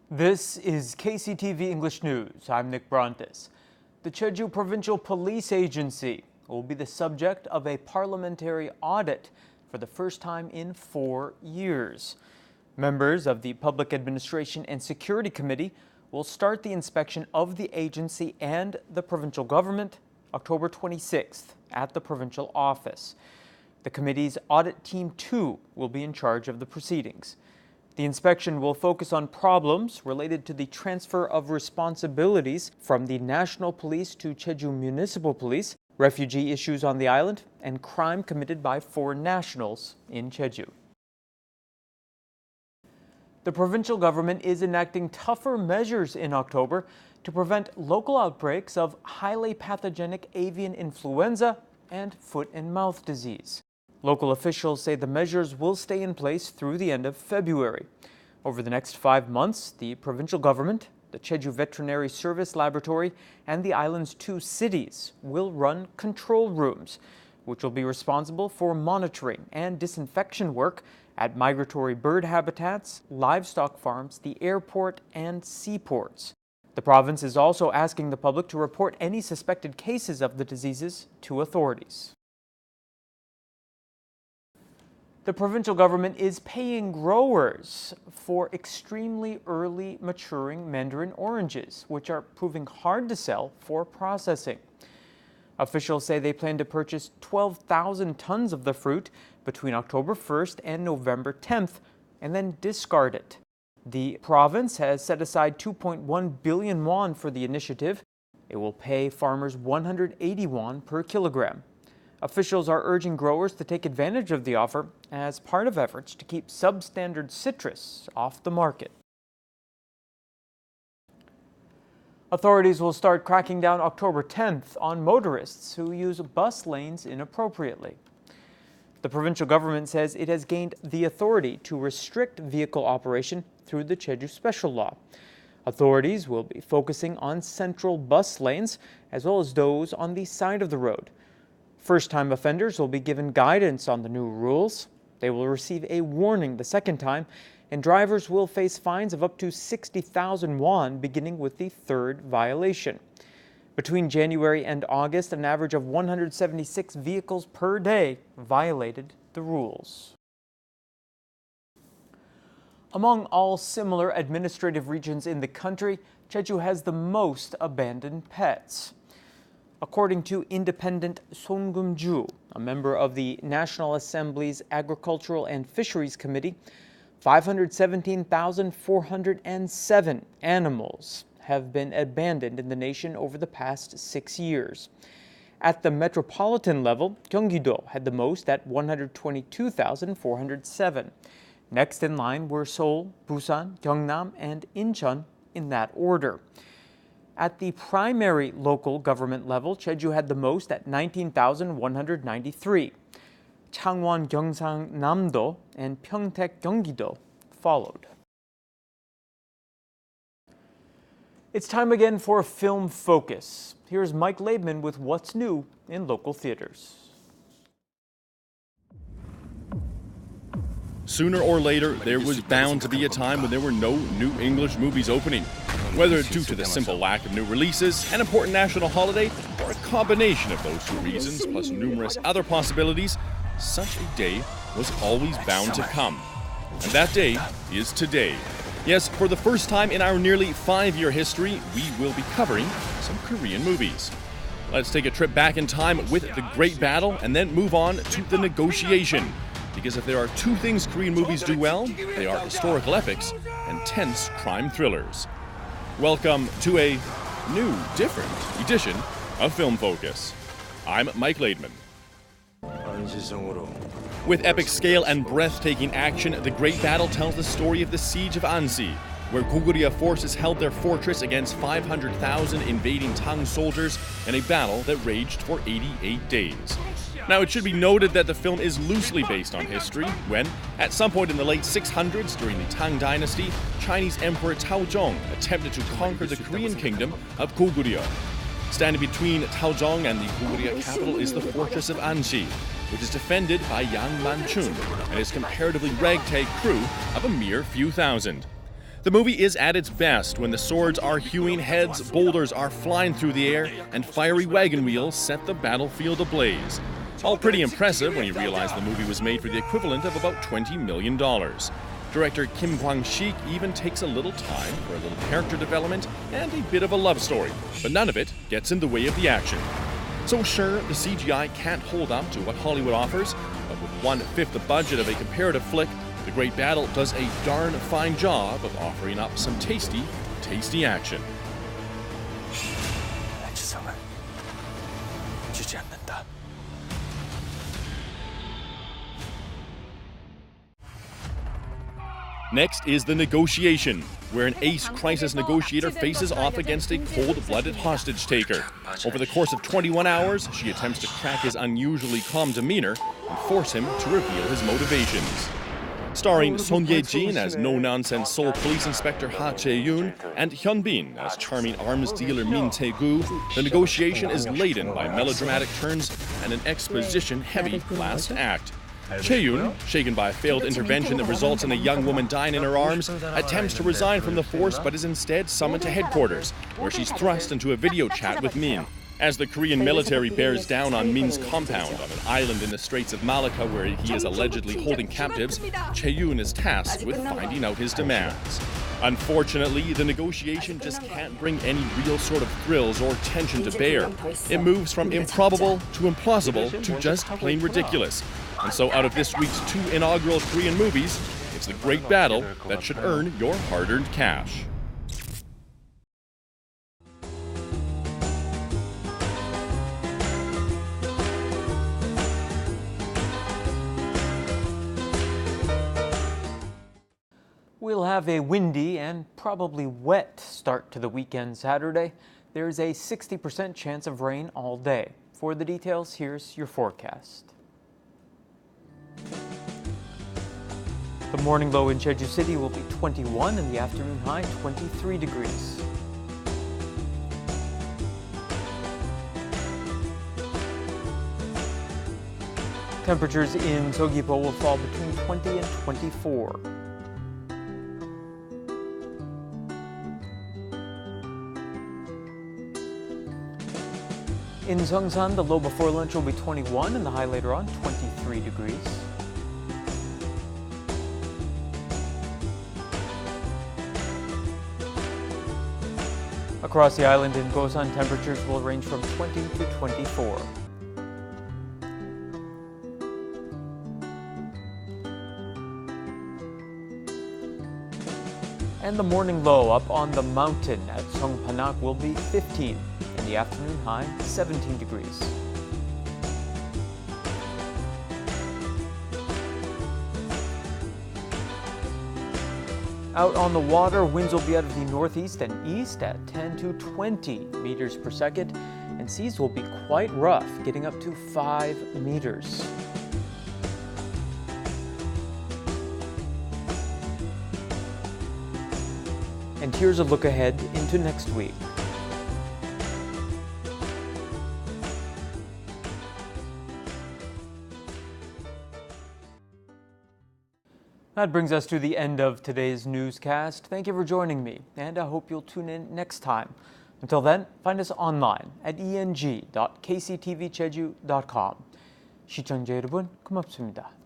This is KCTV English News. I'm Nick Brontes. The Jeju Provincial Police Agency will be the subject of a parliamentary audit for the first time in 4 years. Members of the Public Administration and Security Committee will start the inspection of the agency and the provincial government October 26th at the provincial office. The committee's Audit Team 2 will be in charge of the proceedings. The inspection will focus on problems related to the transfer of responsibilities from the National Police to Jeju Municipal Police, refugee issues on the island, and crime committed by foreign nationals in Jeju. The provincial government is enacting tougher measures in October to prevent local outbreaks of highly pathogenic avian influenza and foot and mouth disease. Local officials say the measures will stay in place through the end of February. Over the next 5 months, the provincial government, the Jeju Veterinary Service Laboratory, and the island's 2 cities will run control rooms, which will be responsible for monitoring and disinfection work at migratory bird habitats, livestock farms, the airport, and seaports. The province is also asking the public to report any suspected cases of the diseases to authorities. The provincial government is paying growers for extremely early maturing mandarin oranges, which are proving hard to sell for processing. Officials say they plan to purchase 12,000 tons of the fruit between October 1st and November 10th, and then discard it. The province has set aside 2.1 billion won for the initiative. It will pay farmers 180 won per kilogram. Officials are urging growers to take advantage of the offer as part of efforts to keep substandard citrus off the market. Authorities will start cracking down October 10th on motorists who use bus lanes inappropriately. The provincial government says it has gained the authority to restrict vehicle operation through the Jeju Special Law. Authorities will be focusing on central bus lanes as well as those on the side of the road. First-time offenders will be given guidance on the new rules. They will receive a warning the second time, and drivers will face fines of up to 60,000 won beginning with the third violation. Between January and August, an average of 176 vehicles per day violated the rules. Among all similar administrative regions in the country, Jeju has the most abandoned pets. According to independent Son Kum-ju, a member of the National Assembly's Agricultural and Fisheries Committee, 517,407 animals have been abandoned in the nation over the past 6 years. At the metropolitan level, Gyeonggi-do had the most at 122,407. Next in line were Seoul, Busan, Gyeongnam, and Incheon in that order. At the primary local government level, Jeju had the most at 19,193. Changwon Gyeongsang-namdo and Pyeongtaek Gyeonggi-do followed. It's time again for Film Focus. Here's Mike Laidman with what's new in local theaters. Sooner or later, there was bound to be a time when there were no new English movies opening. Whether due to the simple lack of new releases, an important national holiday, or a combination of those 2 reasons, plus numerous other possibilities, such a day was always bound to come. And that day is today. Yes, for the first time in our nearly 5-year history, we will be covering some Korean movies. Let's take a trip back in time with The Great Battle and then move on to The Negotiation. Because if there are 2 things Korean movies do well, they are historical epics and tense crime thrillers. Welcome to a new, different edition of Film Focus. I'm Mike Laidman. With epic scale and breathtaking action, The Great Battle tells the story of the Siege of Ansi, where Goguryeo forces held their fortress against 500,000 invading Tang soldiers in a battle that raged for 88 days. Now, it should be noted that the film is loosely based on history when, at some point in the late 600s during the Tang Dynasty, Chinese Emperor Taozong attempted to conquer the Korean kingdom of Goguryeo. Standing between Taozong and the Goguryeo capital is the fortress of Ansi, which is defended by Yang Manchun and his comparatively ragtag crew of a mere few thousand. The movie is at its best when the swords are hewing heads, boulders are flying through the air, and fiery wagon wheels set the battlefield ablaze. All pretty impressive when you realize the movie was made for the equivalent of about $20 million. Director Kim Kwang-sik even takes a little time for a little character development and a bit of a love story, but none of it gets in the way of the action. So sure, the CGI can't hold up to what Hollywood offers, but with 1/5 the budget of a comparative flick, The Great Battle does a darn fine job of offering up some tasty, tasty action. 지성을 주지 않는다. Next is The Negotiation, where an ace crisis negotiator faces off against a cold-blooded hostage-taker. Over the course of 21 hours, she attempts to crack his unusually calm demeanor and force him to reveal his motivations. Starring Son Ye-jin as no-nonsense Seoul Police Inspector Ha Chae-yoon and Hyun Bin as charming arms dealer Min Tae-gu, The Negotiation is laden by melodramatic turns and an exposition-heavy last act. Chae-yoon, shaken by a failed intervention that results in a young woman dying in her arms, attempts to resign from the force but is instead summoned to headquarters, where she's thrust into a video chat with Min. As the Korean military bears down on Min's compound on an island in the Straits of Malacca where he is allegedly holding captives, Chae-yoon is tasked with finding out his demands. Unfortunately, The Negotiation just can't bring any real sort of thrills or tension to bear. It moves from improbable to implausible to just plain ridiculous. And so out of this week's 2 inaugural Korean movies, it's The Great Battle that should earn your hard-earned cash. We'll have a windy and probably wet start to the weekend Saturday. There's a 60% chance of rain all day. For the details, here's your forecast. The morning low in Jeju City will be 21 and the afternoon high 23 degrees. Temperatures in Seogwipo will fall between 20 and 24. In Seongsan, the low before lunch will be 21 and the high later on 23 degrees. Across the island in Gosan, temperatures will range from 20 to 24. And the morning low up on the mountain at Songpanak will be 15. In the afternoon high, 17 degrees. Out on the water, winds will be out of the northeast and east at 10 to 20 meters per second, and seas will be quite rough, getting up to 5 meters. And here's a look ahead into next week. That brings us to the end of today's newscast. Thank you for joining me, and I hope you'll tune in next time. Until then, find us online at eng.kctvjeju.com. 시청자 여러분, 고맙습니다.